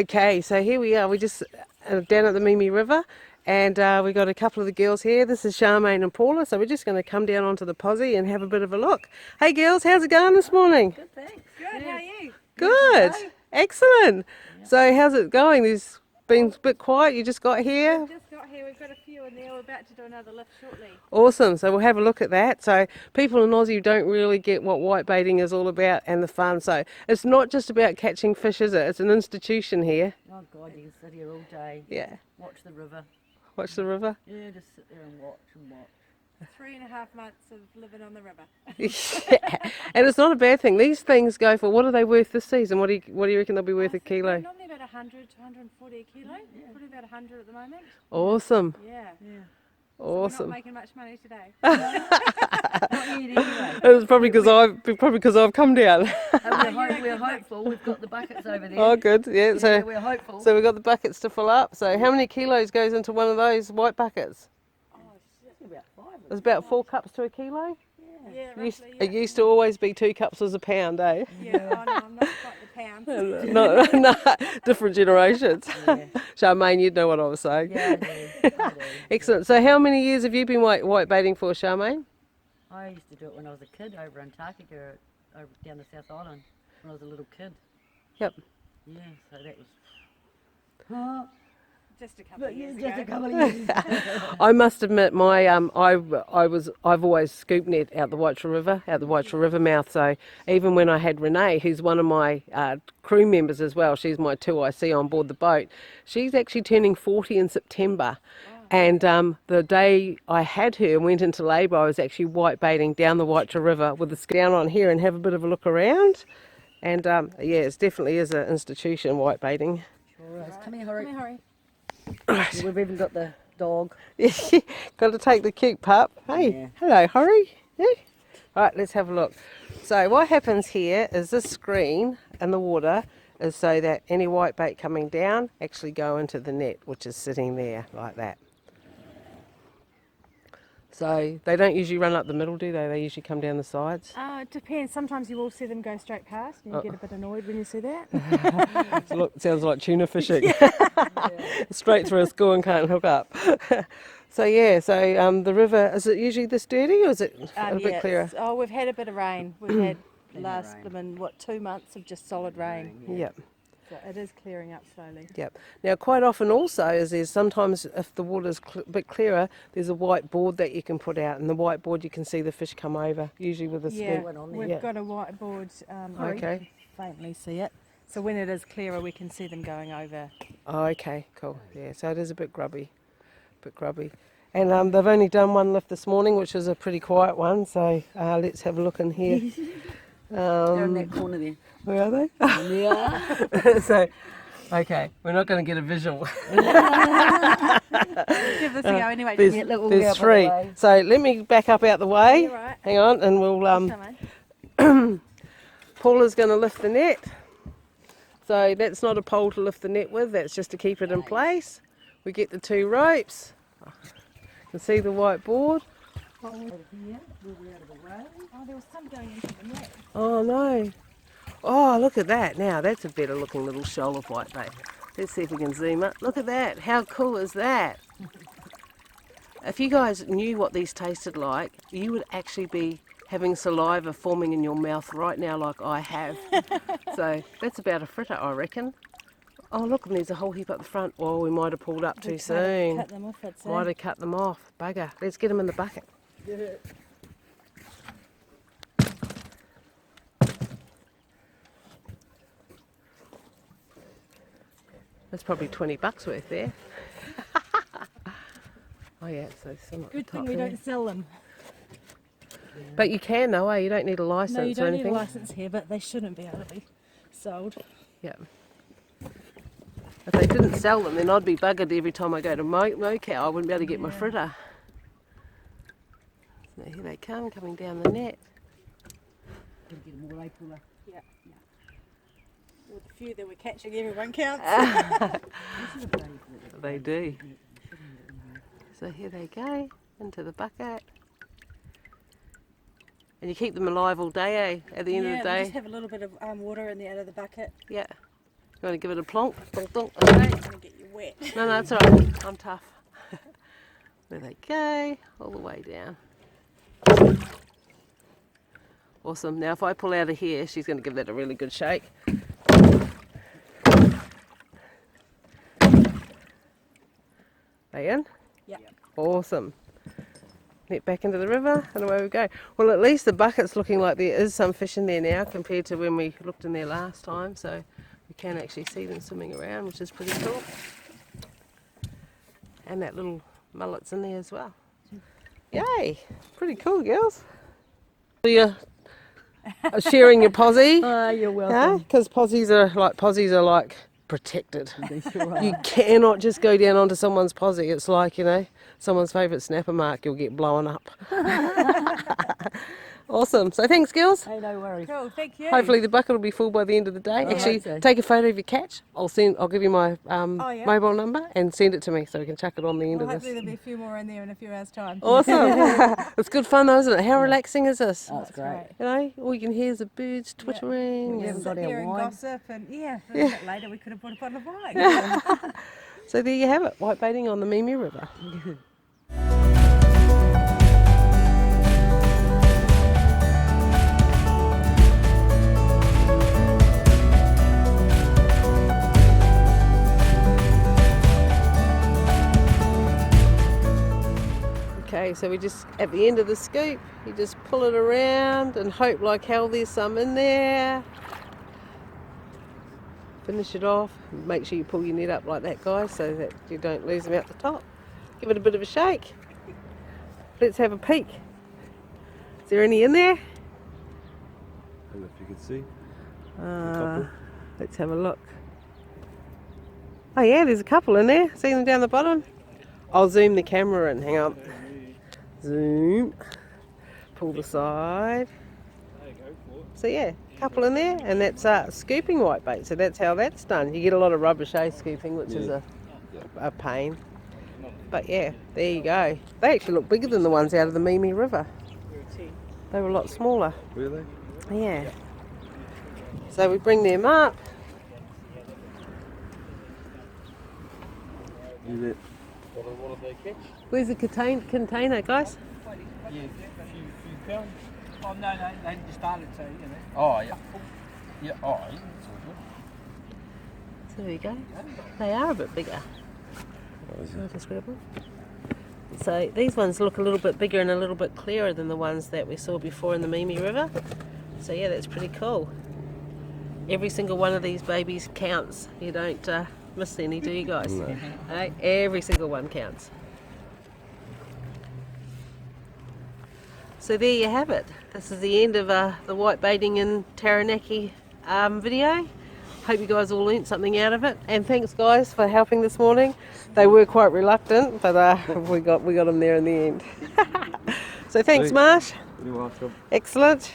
Okay, so here we are. We're just down at the Mimi River, and we got a couple of the girls here. This is Charmaine and Paula, so we're just going to come down onto the posse and have a bit of a look. Hey girls, how's it going this morning? Good, thanks. Good, how are you? Good, excellent. So how's it going? There's been a bit quiet, you just got here? We've just got here, we've got a few in there, we're about to do another lift shortly. Awesome, so we'll have a look at that. So people in Aussie don't really get what whitebaiting is all about and the fun. So it's not just about catching fish, is it? It's an institution here. Oh God, you can sit here all day. Yeah. Watch the river. Watch the river? Yeah, just sit there and watch and watch. 3.5 months of living on the river. Yeah, and it's not a bad thing. These things go for, what are they worth this season? What do you reckon they'll be worth a kilo? Normally about 100 to 140 a kilo. Probably about 100 at the moment. Awesome. Yeah. So Awesome. we're not making much money today. Not yet anyway. It was probably because I've come down. We're hopeful. We've got the buckets over there. Oh, good. Yeah. So we're hopeful. so we've got the buckets to fill up. So how many kilos goes into one of those white buckets? About 5. It's about 4 cups to a kilo. Yeah, Used, roughly, It used to always be 2 cups was a pound, eh? Yeah, oh, no, I'm not quite the pounds. No, different generations. Yeah. Charmaine, you'd know what I was saying. Yeah, I do. Excellent. So how many years have you been whitebaiting for, Charmaine? I used to do it when I was a kid over in Taranaki, over down the South Island, when I was a little kid. Yep. Yeah, so that was. Just a couple of years ago. Just a couple of years. I must admit, my I've always scoop net out the Whiteshore River mouth. So even when I had Renee, who's one of my crew members as well, she's my 2IC on board the boat. She's actually turning 40 in September. And the day I had her and went into labour, I was actually whitebaiting down the Whiteshore River with the scout on here and have a bit of a look around. And yeah, it definitely is an institution, whitebaiting. Sure is. Come here, hurry. Come here, hurry. We've even got the dog. Got to take the cute pup. Hey, Yeah. hello, Hurry. Yeah. All right, let's have a look. So what happens here is this screen in the water is so that any whitebait coming down actually go into the net, which is sitting there like that. So they don't usually run up the middle, do they? They usually come down the sides. It depends. Sometimes you will see them go straight past and you get a bit annoyed when you see that. Sounds like tuna fishing. Straight through a school and can't hook up. So yeah, so the river, is it usually this dirty or is it a bit clearer? Oh, we've had a bit of rain. We've had last 2 months of just solid rain. Yep. So it is clearing up slowly. Yep. Now, quite often also is there's sometimes if the water's a bit clearer, there's a white board that you can put out, and the white board you can see the fish come over, usually with a Yeah, scoop. we've got a whiteboard. Okay. You can faintly see it. So when it is clearer, we can see them going over. Oh, okay, cool. Yeah, so it is a bit grubby, And they've only done one lift this morning, which was a pretty quiet one. So let's have a look in here. They're in that corner there. Where are they? Yeah. So, okay, we're not going to get a visual. Give this a go anyway. There's 3. So let me back up out the way. You're right. Hang on, and we'll. Paula's going to lift the net. So that's not a pole to lift the net with. That's just to keep it in place. We get the 2 ropes. You can see the white board. Over here, we're out of the way. Oh, there was some going into the net. Oh no. Oh, look at that. Now that's a better looking little shoal of whitebait. Let's see if we can zoom up. Look at that. How cool is that? If you guys knew what these tasted like, you would actually be having saliva forming in your mouth right now like I have. So that's about a fritter, I reckon. Oh look, and there's a whole heap up the front. Oh, we might have pulled up too soon. Cut them off, that's Might have cut them off. Bugger. Let's get them in the bucket. Yeah. That's probably $20 worth there. Oh yeah, so some Good thing we don't sell them. But you can though, eh? You don't need a license No, you or don't need anything. a license here, but they shouldn't be able to be sold. Yeah. If they didn't sell them, then I'd be buggered every time I go to Mocow. I wouldn't be able to get my fritter. So here they come, coming down the net. Gotta get them all April. Yeah. With the few that we're catching, everyone counts. They do. So here they go, into the bucket. And you keep them alive all day, eh? At the end of the We day. just have a little bit of water in the out of the bucket. Yeah. You want to give it a plonk? Donk, donk. Okay. I'm gonna get you wet. No, no, it's alright. I'm tough. There they go, all the way down. Awesome. Now if I pull out of here, she's going to give that a really good shake. They in? Yep. Awesome. Net back into the river and away we go. Well, at least the bucket's looking like there is some fish in there now compared to when we looked in there last time, so we can actually see them swimming around, which is pretty cool. And that little mullet's in there as well. Yay! Pretty cool, girls. So you're sharing your posse, Oh, you're yeah? welcome. Because possies are like protected. You cannot just go down onto someone's posse. It's like, you know, someone's favourite snapper mark, you'll get blown up. Awesome. So thanks, girls. Hey, no worries. Cool, thank you. Hopefully the bucket will be full by the end of the day. I Actually, hope so. take a photo of your catch. I'll give you my yeah. mobile number and send it to me so we can chuck it on the end Well, of hopefully this. there'll be a few more in there in a few hours' time. Awesome. It's good fun though, isn't it? How relaxing is this? Oh, it's great. You know, all you can hear is the birds twittering. We haven't Sit got our there and wine. gossip and a bit later we could have bought a bottle of wine. So there you have it, whitebaiting on the Mimi River. Okay, so we just, at the end of the scoop, you just pull it around and hope like hell there's some in there. Finish it off. Make sure you pull your net up like that, guys, so that you don't lose them out the top. Give it a bit of a shake. Let's have a peek. Is there any in there? I don't know if you can see. Let's have a look. Oh yeah, there's a couple in there. See them down the bottom? I'll zoom the camera in. Hang on. Zoom. Pull the side. So yeah, a couple in there, and that's scooping whitebait. So that's how that's done. You get a lot of rubbish scooping, which is a pain. But yeah, there you go. They actually look bigger than the ones out of the Mimi River. They were a lot smaller. Really? Yeah. So we bring them up. What did they catch? Where's the container, guys? Yeah, a few pounds. Oh, no, they just started, so, you know. Oh, yeah. Yeah, oh, yeah, that's all good. So there you go. They are a bit bigger. I'll just grab them. So these ones look a little bit bigger and a little bit clearer than the ones that we saw before in the Mimi River. So yeah, that's pretty cool. Every single one of these babies counts. You don't miss any, do you guys? No. Hey, every single one counts. So there you have it. This is the end of the whitebaiting in Taranaki video. Hope you guys all learnt something out of it, and thanks guys for helping this morning. They were quite reluctant, but we got them there in the end. So thanks, Marsh. You're welcome. Excellent.